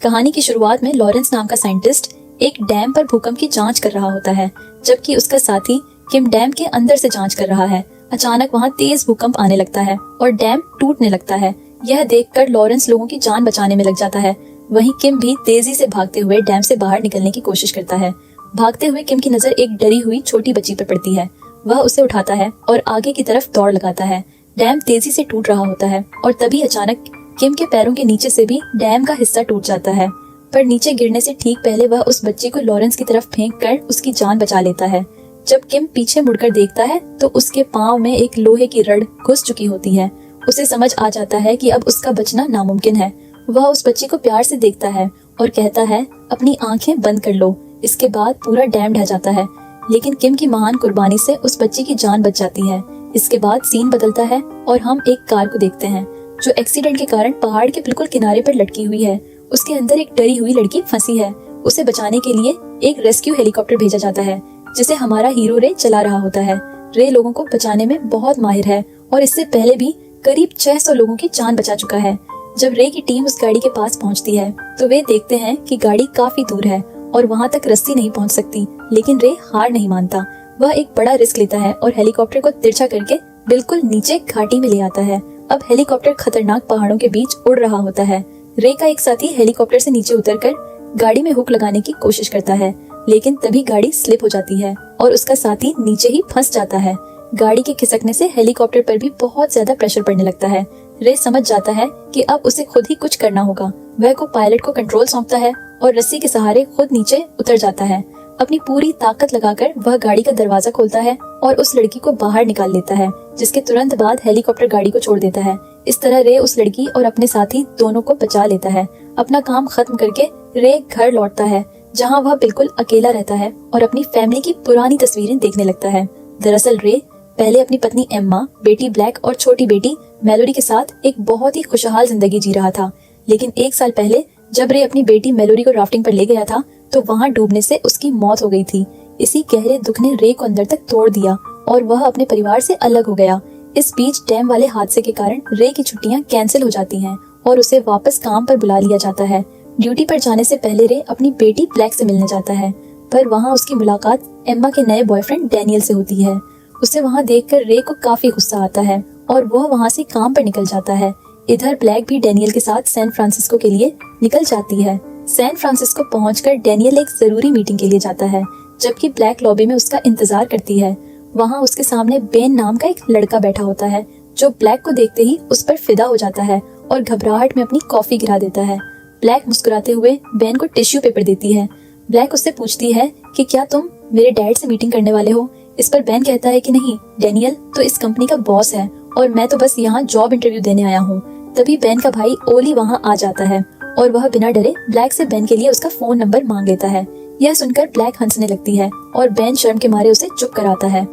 कहानी की शुरुआत में लॉरेंस नाम का साइंटिस्ट एक डैम पर भूकंप की जांच कर रहा होता है, जबकि उसका साथी किम डैम के अंदर से जांच कर रहा है। अचानक वहाँ तेज भूकंप आने लगता है और डैम टूटने लगता है। यह देखकर लॉरेंस लोगों की जान बचाने में लग जाता है। वहीं किम भी तेजी से भागते हुए डैम से बाहर निकलने की कोशिश करता है। भागते हुए किम की नजर एक डरी हुई छोटी बच्ची पर पड़ती है। वह उसे उठाता है और आगे की तरफ दौड़ लगाता है। डैम तेजी से टूट रहा होता है और तभी अचानक किम के पैरों के नीचे से भी डैम का हिस्सा टूट जाता है, पर नीचे गिरने से ठीक पहले वह उस बच्ची को लॉरेंस की तरफ फेंक कर उसकी जान बचा लेता है। जब किम पीछे मुड़कर देखता है तो उसके पांव में एक लोहे की रड घुस चुकी होती है। उसे समझ आ जाता है कि अब उसका बचना नामुमकिन है। वह उस बच्ची को प्यार से देखता है और कहता है, अपनी आंखें बंद कर लो। इसके बाद पूरा डैम ढह जाता है, लेकिन किम की महान कुर्बानी से उस बच्ची की जान बच जाती है। इसके बाद सीन बदलता है और हम एक कार को देखते हैं जो एक्सीडेंट के कारण पहाड़ के बिल्कुल किनारे पर लटकी हुई है। उसके अंदर एक डरी हुई लड़की फंसी है। उसे बचाने के लिए एक रेस्क्यू हेलीकॉप्टर भेजा जाता है, जिसे हमारा हीरो रे चला रहा होता है। रे लोगों को बचाने में बहुत माहिर है और इससे पहले भी करीब 600 लोगों की जान बचा चुका है। जब रे की टीम उस गाड़ी के पास पहुंचती है तो वे देखते हैं कि गाड़ी काफी दूर है और वहां तक रस्सी नहीं पहुंच सकती, लेकिन रे हार नहीं मानता। वह एक बड़ा रिस्क लेता है और हेलीकॉप्टर को तिरछा करके बिल्कुल नीचे घाटी में ले आता है। अब हेलीकॉप्टर खतरनाक पहाड़ों के बीच उड़ रहा होता है। रे का एक साथी हेलीकॉप्टर से नीचे उतरकर गाड़ी में हुक लगाने की कोशिश करता है, लेकिन तभी गाड़ी स्लिप हो जाती है और उसका साथी नीचे ही फंस जाता है। गाड़ी के खिसकने से हेलीकॉप्टर पर भी बहुत ज्यादा प्रेशर पड़ने लगता है। रे समझ जाता है कि अब उसे खुद ही कुछ करना होगा। वह को पायलट को कंट्रोल सौंपता है और रस्सी के सहारे खुद नीचे उतर जाता है। अपनी पूरी ताकत लगाकर वह गाड़ी का दरवाजा खोलता है और उस लड़की को बाहर निकाल लेता है, जिसके तुरंत बाद हेलीकॉप्टर गाड़ी को छोड़ देता है। इस तरह रे उस लड़की और अपने साथी दोनों को बचा लेता है। अपना काम खत्म करके रे घर लौटता है, जहाँ वह बिल्कुल अकेला रहता है और अपनी फैमिली की पुरानी तस्वीरें देखने लगता है। दरअसल रे पहले अपनी पत्नी एम्मा, बेटी ब्लैक और छोटी बेटी मेलोडी के साथ एक बहुत ही खुशहाल जिंदगी जी रहा था। लेकिन एक साल पहले जब रे अपनी बेटी मेलोडी को राफ्टिंग पर ले गया था तो वहाँ डूबने से उसकी मौत हो गई थी। इसी गहरे दुख ने रे को अंदर तक तोड़ दिया और वह अपने परिवार से अलग हो गया। इस बीच डैम वाले हादसे के कारण रे की छुट्टियां कैंसिल हो जाती हैं और उसे वापस काम पर बुला लिया जाता है। ड्यूटी पर जाने से पहले रे अपनी बेटी ब्लैक से मिलने जाता है, पर वहाँ उसकी मुलाकात एम्मा के नए बॉयफ्रेंड डैनियल से होती है। उसे वहाँ देखकर रे को काफी गुस्सा आता है और वह वहाँ से काम पर निकल जाता है। इधर ब्लैक भी डैनियल के साथ सैन फ्रांसिस्को के लिए निकल जाती है। सैन फ्रांसिस्को पहुंचकर डैनियल एक जरूरी मीटिंग के लिए जाता है, जबकि ब्लैक लॉबी में उसका इंतजार करती है। वहाँ उसके सामने बेन नाम का एक लड़का बैठा होता है, जो ब्लैक को देखते ही उस पर फिदा हो जाता है और घबराहट में अपनी कॉफी गिरा देता है। ब्लैक मुस्कुराते हुए बेन को टिश्यू पेपर देती है। ब्लैक उससे पूछती है कि क्या तुम मेरे डैड से मीटिंग करने वाले हो। इस पर बेन कहता है कि नहीं, डैनियल तो इस कंपनी का बॉस है और मैं तो बस यहाँ जॉब इंटरव्यू देने आया हूँ। तभी बेन का भाई ओली वहाँ आ जाता है और वह बिना डरे ब्लैक से बेन के लिए उसका फोन नंबर मांग लेता है। यह सुनकर ब्लैक हंसने लगती है और बेन शर्म के मारे उसे चुप कराता है।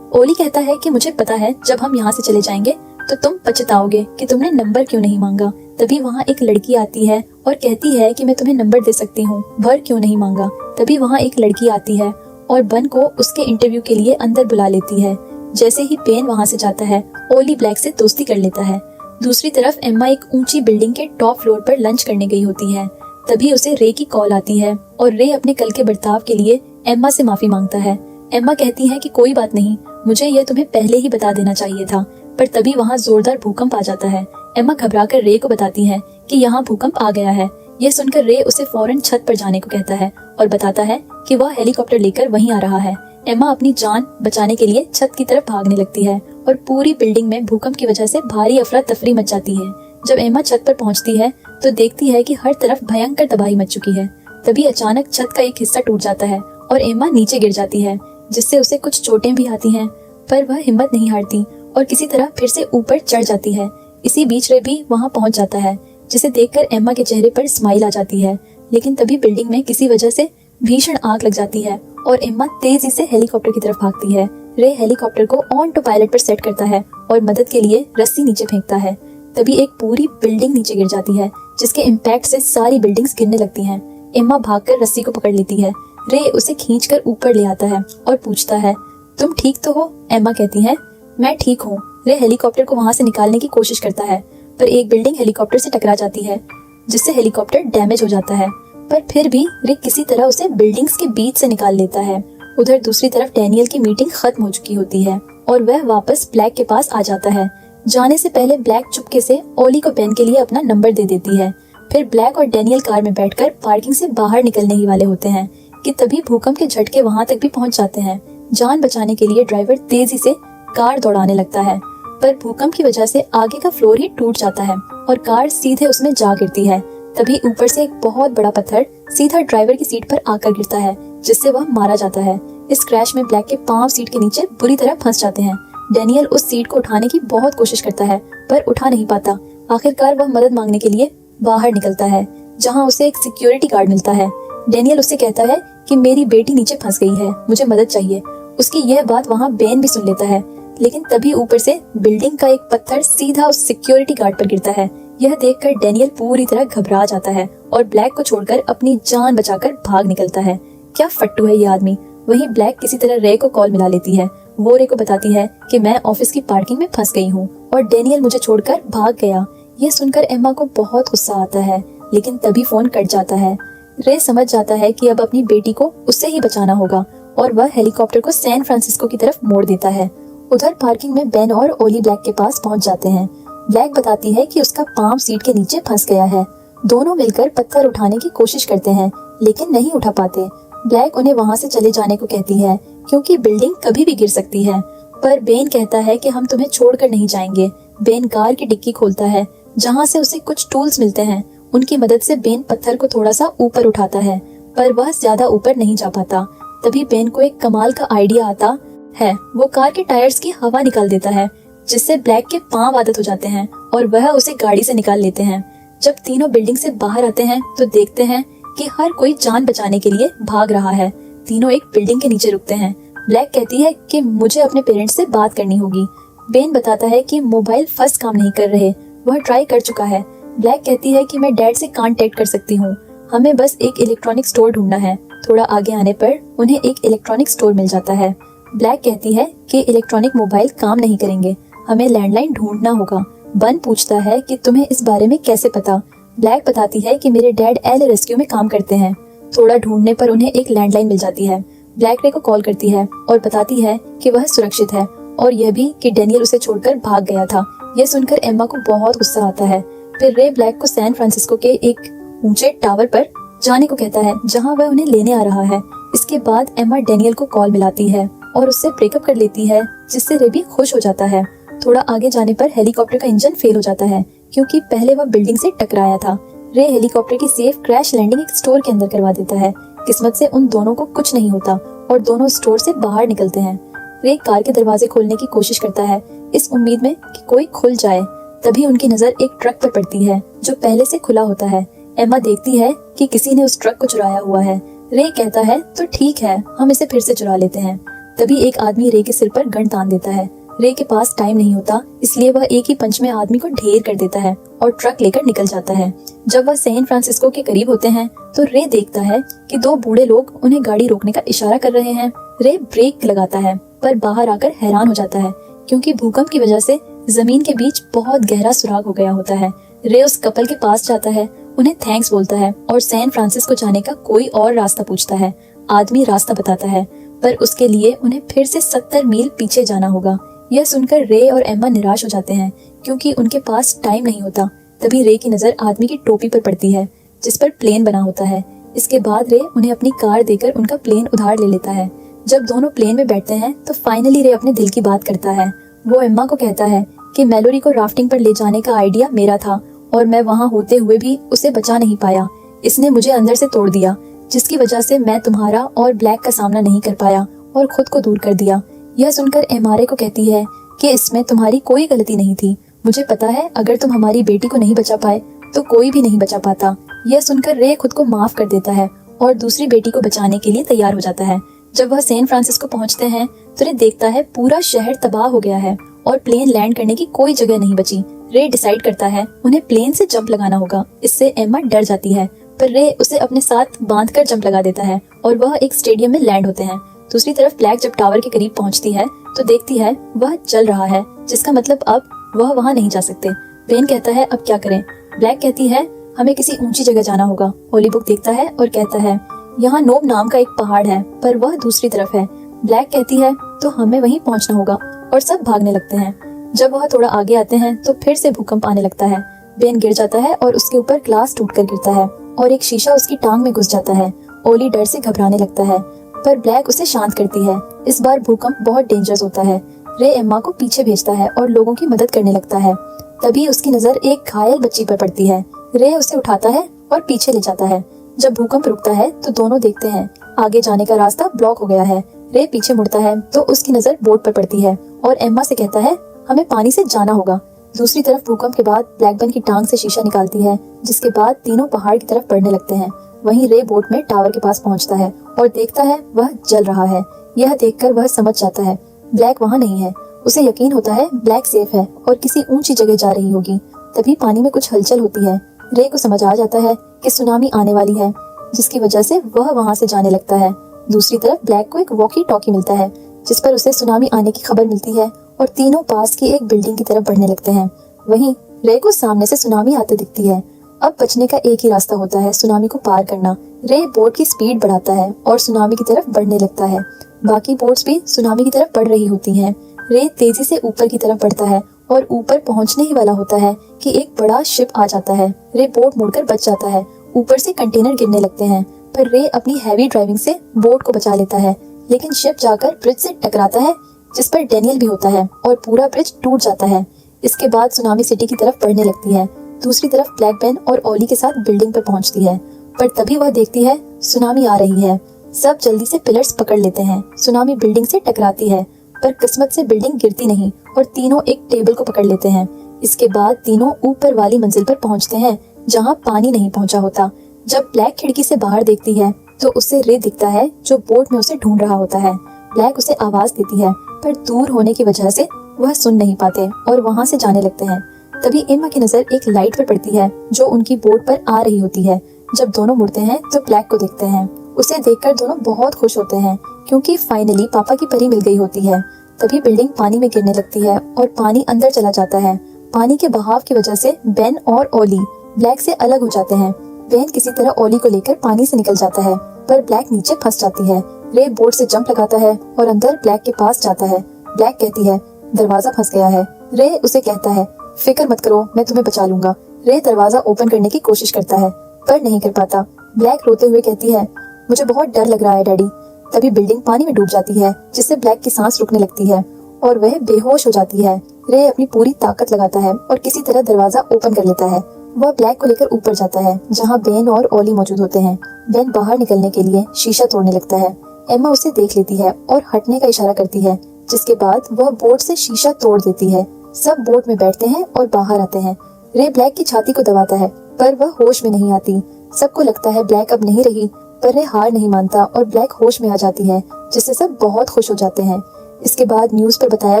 ओली कहता है कि मुझे पता है जब हम यहाँ से चले जाएंगे तो तुम पछताओगे कि तुमने नंबर क्यों नहीं मांगा। तभी वहाँ एक लड़की आती है और कहती है कि मैं तुम्हें नंबर दे सकती हूँ, भर क्यों नहीं मांगा। तभी वहाँ एक लड़की आती है और बन को उसके इंटरव्यू के लिए अंदर बुला लेती है। जैसे ही बेन वहाँ से जाता है, ओली ब्लैक से दोस्ती कर लेता है। दूसरी तरफ एम्मा एक ऊंची बिल्डिंग के टॉप फ्लोर पर लंच करने गई होती है। तभी उसे रे की कॉल आती है और रे अपने कल के बर्ताव के लिए एम्मा से माफी मांगता है। एम्मा कहती है कि कोई बात नहीं, मुझे यह तुम्हें पहले ही बता देना चाहिए था। पर तभी वहाँ जोरदार भूकंप आ जाता है। एम्मा घबराकर रे को बताती है कि यहाँ भूकंप आ गया है। यह सुनकर रे उसे फौरन छत पर जाने को कहता है और बताता है कि वह हेलीकॉप्टर लेकर वहीं आ रहा है। एम्मा अपनी जान बचाने के लिए छत की तरफ भागने लगती है और पूरी बिल्डिंग में भूकंप की वजह से भारी अफरा तफरी मच जाती है। जब एम्मा छत पर पहुंचती है तो देखती है कि हर तरफ भयंकर तबाही मच चुकी है। तभी अचानक छत का एक हिस्सा टूट जाता है और एम्मा नीचे गिर जाती है, जिससे उसे कुछ चोटें भी आती हैं, पर वह हिम्मत नहीं हारती और किसी तरह फिर से ऊपर चढ़ जाती है। इसी बीच रे भी वहाँ पहुँच जाता है, जिसे देखकर एम्मा के चेहरे पर स्माइल आ जाती है। लेकिन तभी बिल्डिंग में किसी वजह से भीषण आग लग जाती है और एम्मा तेजी से हेलीकॉप्टर की तरफ भागती है। रे हेलीकॉप्टर को ऑन टू पायलट पर सेट करता है और मदद के लिए रस्सी नीचे फेंकता है। तभी एक पूरी बिल्डिंग नीचे गिर जाती है, जिसके इम्पैक्ट से सारी बिल्डिंग्स गिरने लगती हैं। एम्मा भागकर रस्सी को पकड़ लेती है। रे उसे खींचकर ऊपर ले आता है और पूछता है, तुम ठीक तो हो। एम्मा कहती है, मैं ठीक हूँ। रे हेलीकॉप्टर को वहाँ से निकालने की कोशिश करता है, पर एक बिल्डिंग हेलीकॉप्टर से टकरा जाती है। जिससे हेलीकॉप्टर डैमेज हो जाता है। पर फिर भी रे किसी तरह उसे बिल्डिंग्स के बीच से निकाल लेता है। उधर दूसरी तरफ डैनियल की मीटिंग खत्म हो चुकी होती है और वह वापस ब्लैक के पास आ जाता है। जाने से पहले ब्लैक चुपके से ओली को पेन के लिए अपना नंबर दे देती है। फिर ब्लैक और डैनियल कार में बैठकर पार्किंग से बाहर निकलने ही वाले होते हैं कि तभी भूकंप के झटके वहां तक भी पहुंच जाते हैं। जान बचाने के लिए ड्राइवर तेजी से कार दौड़ाने लगता है, पर भूकंप की वजह से आगे का फ्लोर ही टूट जाता है और कार सीधे उसमें जा गिरती है। तभी ऊपर से एक बहुत बड़ा पत्थर सीधा ड्राइवर की सीट पर आकर गिरता है, जिससे वह मारा जाता है। इस क्रैश में ब्लैक के पांव सीट के नीचे बुरी तरह फंस जाते हैं। डैनियल उस सीट को उठाने की बहुत कोशिश करता है, पर उठा नहीं पाता। आखिरकार वह मदद मांगने के लिए बाहर निकलता है, जहाँ उसे एक सिक्योरिटी गार्ड मिलता है। डैनियल उससे कहता है कि मेरी बेटी नीचे फंस गई है, मुझे मदद चाहिए। उसकी यह बात वहाँ बेन भी सुन लेता है, लेकिन तभी ऊपर से बिल्डिंग का एक पत्थर सीधा उस सिक्योरिटी गार्ड पर गिरता है। यह देखकर डैनियल पूरी तरह घबरा जाता है और ब्लैक को छोड़कर अपनी जान बचाकर भाग निकलता है। क्या फट्टू है ये आदमी। वहीं ब्लैक किसी तरह रे को कॉल मिला लेती है। वो रे को बताती है कि मैं ऑफिस की पार्किंग में फंस गई हूँ और डैनियल मुझे छोड़कर भाग गया। यह सुनकर एम्मा को बहुत गुस्सा आता है, लेकिन तभी फोन कट जाता है। रे समझ जाता है कि अब अपनी बेटी को उससे ही बचाना होगा और वह हेलीकॉप्टर को सैन फ्रांसिस्को की तरफ मोड़ देता है। उधर पार्किंग में बेन और ओली ब्लैक के पास पहुंच जाते हैं। ब्लैक बताती है कि उसका पांव सीट के नीचे फंस गया है। दोनों मिलकर पत्थर उठाने की कोशिश करते हैं, लेकिन नहीं उठा पाते। ब्लैक उन्हें वहां से चले जाने को कहती है, क्योंकि बिल्डिंग कभी भी गिर सकती है। पर बेन कहता है कि हम तुम्हें छोड़कर नहीं जाएंगे। बेन कार की डिक्की खोलता है, जहाँ से उसे कुछ टूल्स मिलते हैं। उनकी मदद से बेन पत्थर को थोड़ा सा ऊपर उठाता है, पर वह ज्यादा ऊपर नहीं जा पाता। तभी बेन को एक कमाल का आइडिया आता है। वो कार के टायर्स की हवा निकाल देता है, जिससे ब्लैक के पांव आदत हो जाते हैं और वह उसे गाड़ी से निकाल लेते हैं। जब तीनों बिल्डिंग से बाहर आते हैं तो देखते हैं कि हर कोई जान बचाने के लिए भाग रहा है। तीनों एक बिल्डिंग के नीचे रुकते हैं। ब्लैक कहती है कि मुझे अपने पेरेंट्स से बात करनी होगी। बेन बताता है कि मोबाइल फर्स्ट काम नहीं कर रहे, वह ट्राई कर चुका है। ब्लैक कहती है कि मैं डैड से कांटेक्ट कर सकती हूँ, हमें बस एक इलेक्ट्रॉनिक स्टोर ढूंढना है। थोड़ा आगे आने पर उन्हें एक इलेक्ट्रॉनिक स्टोर मिल जाता है। ब्लैक कहती है कि इलेक्ट्रॉनिक मोबाइल काम नहीं करेंगे, हमें लैंडलाइन ढूंढना होगा। बन पूछता है कि तुम्हें इस बारे में कैसे पता। ब्लैक बताती है कि मेरे डैड एल रेस्क्यू में काम करते हैं। थोड़ा ढूंढने पर उन्हें एक लैंडलाइन मिल जाती है। ब्लैक रे को कॉल करती है और बताती है कि वह सुरक्षित है और यह भी कि डैनियल उसे छोड़कर भाग गया था। यह सुनकर एम्मा को बहुत गुस्सा आता है। फिर रे ब्लैक को सैन फ्रांसिस्को के एक ऊंचे टावर पर जाने को कहता है, जहां वह उन्हें लेने आ रहा है। इसके बाद एम्मा डैनियल को कॉल मिलाती है और उससे ब्रेकअप कर लेती है, जिससे रे भी खुश हो जाता है। थोड़ा आगे जाने पर हेलीकॉप्टर का इंजन फेल हो जाता है, क्योंकि पहले वह बिल्डिंग से टकराया था। रे हेलीकॉप्टर की सेफ क्रैश लैंडिंग एक स्टोर के अंदर करवा देता है। किस्मत से उन दोनों को कुछ नहीं होता और दोनों स्टोर से बाहर निकलते हैं। रे कार के दरवाजे खोलने की कोशिश करता है, इस उम्मीद में कि कोई खुल जाए। तभी उनकी नजर एक ट्रक पर पड़ती है, जो पहले से खुला होता है। एम्मा देखती है कि किसी ने उस ट्रक को चुराया हुआ है। रे कहता है तो ठीक है, हम इसे फिर से चुरा लेते हैं। तभी एक आदमी रे के सिर पर गन तान देता है। रे के पास टाइम नहीं होता, इसलिए वह एक ही पंच में आदमी को ढेर कर देता है और ट्रक लेकर निकल जाता है। जब वह सैन फ्रांसिस्को के करीब होते हैं तो रे देखता है कि दो बूढ़े लोग उन्हें गाड़ी रोकने का इशारा कर रहे हैं। रे ब्रेक लगाता है, पर बाहर आकर हैरान हो जाता है, क्योंकि भूकंप की वजह से जमीन के बीच बहुत गहरा सुराग हो गया होता है। रे उस कपल के पास जाता है, उन्हें थैंक्स बोलता है और सैन फ्रांसिस्को जाने का कोई और रास्ता पूछता है। आदमी रास्ता बताता है, पर उसके लिए उन्हें फिर से 70 मील पीछे जाना होगा। यह सुनकर रे और एम्मा निराश हो जाते हैं, क्योंकि उनके पास टाइम नहीं होता। तभी रे की नजर आदमी की टोपी पर पड़ती है, जिस पर प्लेन बना होता है। इसके बाद रे उन्हें अपनी कार देकर उनका प्लेन उधार ले लेता है। जब दोनों प्लेन में बैठते हैं तो फाइनली रे अपने दिल की बात करता है। वो एम्मा को कहता है कि मैलोरी को राफ्टिंग पर ले जाने का आइडिया मेरा था और मैं वहाँ होते हुए भी उसे बचा नहीं पाया। इसने मुझे अंदर से तोड़ दिया, जिसकी वजह से मैं तुम्हारा और ब्लैक का सामना नहीं कर पाया और खुद को दूर कर दिया। यह सुनकर एमआरए को कहती है कि इसमें तुम्हारी कोई गलती नहीं थी। मुझे पता है अगर तुम हमारी बेटी को नहीं बचा पाए तो कोई भी नहीं बचा पाता। यह सुनकर रे खुद को माफ कर देता है और दूसरी बेटी को बचाने के लिए तैयार हो जाता है। जब वह सैन फ्रांसिस्को पहुंचते हैं तो रे देखता है पूरा शहर तबाह हो गया है और प्लेन लैंड करने की कोई जगह नहीं बची। रे डिसाइड करता है उन्हें प्लेन से जंप लगाना होगा। इससे एम्मा डर जाती है, पर रे उसे अपने साथ बांधकर जंप लगा देता है और वह एक स्टेडियम में लैंड होते हैं। दूसरी तरफ ब्लैक जब टावर के करीब पहुंचती है तो देखती है वह जल रहा है, जिसका मतलब अब वह वहां नहीं जा सकते। बेन कहता है अब क्या करें। ब्लैक कहती है हमें किसी ऊंची जगह जाना होगा। ओली बुक देखता है और कहता है यहाँ नोब नाम का एक पहाड़ है पर वह दूसरी तरफ है। ब्लैक कहती है तो हमें वहीं पहुंचना होगा और सब भागने लगते हैं। जब वह थोड़ा आगे आते हैं तो फिर से भूकंप आने लगता है। बेन गिर जाता है और उसके ऊपर ग्लास टूटकर गिरता है और एक शीशा उसकी टांग में घुस जाता है। ओली डर से घबराने लगता है पर ब्लैक उसे शांत करती है। इस बार भूकंप बहुत डेंजरस होता है। रे एम्मा को पीछे भेजता है और लोगों की मदद करने लगता है। तभी उसकी नजर एक घायल बच्ची पर पड़ती है। रे उसे उठाता है और पीछे ले जाता है। जब भूकंप रुकता है तो दोनों देखते हैं आगे जाने का रास्ता ब्लॉक हो गया है। रे पीछे मुड़ता है तो उसकी नजर बोट पर पड़ती है और एम्मा से कहता है हमें पानी से जाना होगा। दूसरी तरफ भूकंप के बाद ब्लैकबर्न की टांग से शीशा निकालती है, जिसके बाद तीनों पहाड़ की तरफ बढ़ने लगते हैं। वहीं रे बोट में टावर के पास पहुंचता है और देखता है वह जल रहा है। यह देखकर वह समझ जाता है ब्लैक वहाँ नहीं है। उसे यकीन होता है ब्लैक सेफ है और किसी ऊंची जगह जा रही होगी। तभी पानी में कुछ हलचल होती है। रे को समझ आ जाता है कि सुनामी आने वाली है, जिसकी वजह से वह वहाँ से जाने लगता है। दूसरी तरफ ब्लैक को एक वॉकी टॉकी मिलता है जिस पर उसे सुनामी आने की खबर मिलती है और तीनों पास की एक बिल्डिंग की तरफ बढ़ने लगते हैं। वहीं रे को सामने से सुनामी आते दिखती है। अब बचने का एक ही रास्ता होता है, सुनामी को पार करना। रे बोट की स्पीड बढ़ाता है और सुनामी की तरफ बढ़ने लगता है। बाकी बोट्स भी सुनामी की तरफ बढ़ रही होती हैं। रे तेजी से ऊपर की तरफ बढ़ता है और ऊपर पहुंचने ही वाला होता है कि एक बड़ा शिप आ जाता है। रे बोट मुड़कर बच जाता है। ऊपर से कंटेनर गिरने लगते हैं पर रे अपनी हैवी ड्राइविंग से बोट को बचा लेता है, लेकिन शिप जाकर ब्रिज से टकराता है जिस पर डेनियल भी होता है और पूरा ब्रिज टूट जाता है। इसके बाद सुनामी सिटी की तरफ बढ़ने लगती है। दूसरी तरफ ब्लैक बेन और ओली के साथ बिल्डिंग पर पहुंचती है, पर तभी वह देखती है सुनामी आ रही है। सब जल्दी से पिलर्स पकड़ लेते हैं। सुनामी बिल्डिंग से टकराती है पर किस्मत से बिल्डिंग गिरती नहीं और तीनों एक टेबल को पकड़ लेते हैं। इसके बाद तीनों ऊपर वाली मंजिल पर पहुंचते हैं जहां पानी नहीं पहुंचा होता। जब ब्लैक खिड़की से बाहर देखती है तो उसे रे दिखता है जो बोट में उसे ढूंढ रहा होता है। ब्लैक उसे आवाज देती है पर दूर होने की वजह से वह सुन नहीं पाते और वहां से जाने लगते हैं। तभी एम्मा की नजर एक लाइट पर पड़ती है जो उनकी बोट पर आ रही होती है। जब दोनों मुड़ते हैं तो ब्लैक को देखते हैं। उसे देखकर दोनों बहुत खुश होते हैं क्योंकि फाइनली पापा की परी मिल गई होती है। तभी बिल्डिंग पानी में गिरने लगती है और पानी अंदर चला जाता है। पानी के बहाव की वजह से बेन और ओली ब्लैक से अलग हो जाते हैं। बेन किसी तरह ओली को लेकर पानी से निकल जाता है पर ब्लैक नीचे फंस जाती है। रे बोट से जंप लगाता है और अंदर ब्लैक के पास जाता है। ब्लैक कहती है दरवाजा फंस गया है। रे उसे कहता है फिक्र मत करो, मैं तुम्हें बचा लूंगा। रे दरवाजा ओपन करने की कोशिश करता है पर नहीं कर पाता। ब्लैक रोते हुए कहती है मुझे बहुत डर लग रहा है डैडी। तभी बिल्डिंग पानी में डूब जाती है जिससे ब्लैक की सांस रुकने लगती है और वह बेहोश हो जाती है। रे अपनी पूरी ताकत लगाता है और किसी तरह दरवाजा ओपन कर लेता है। वह ब्लैक को लेकर ऊपर जाता है जहां बेन और ओली मौजूद होते हैं। बेन बाहर निकलने के लिए शीशा तोड़ने लगता है। एम्मा उसे देख लेती है और हटने का इशारा करती है, जिसके बाद वह बोट से शीशा तोड़ देती है। सब बोट में बैठते हैं और बाहर आते हैं। रे ब्लैक की छाती को दबाता है पर वह होश में नहीं आती। सबको लगता है ब्लैक अब नहीं रही, पर रे हार नहीं मानता और ब्लैक होश में आ जाती है, जिससे सब बहुत खुश हो जाते हैं। इसके बाद न्यूज पर बताया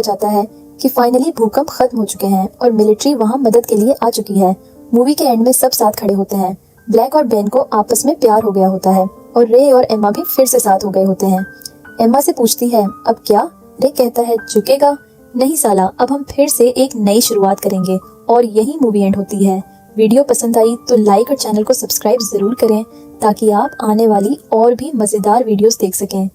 जाता है कि फाइनली भूकंप खत्म हो चुके हैं और मिलिट्री वहां मदद के लिए आ चुकी है। मूवी के एंड में सब साथ खड़े होते हैं। ब्लैक और बेन को आपस में प्यार हो गया होता है और रे और एम्मा भी फिर से साथ हो गए होते हैं। एम्मा से पूछती है अब क्या? रे कहता है झुकेगा नहीं साला, अब हम फिर से एक नई शुरुआत करेंगे। और यही मूवी एंड होती है। वीडियो पसंद आई तो लाइक और चैनल को सब्सक्राइब जरूर करें ताकि आप आने वाली और भी मजेदार वीडियोस देख सकें।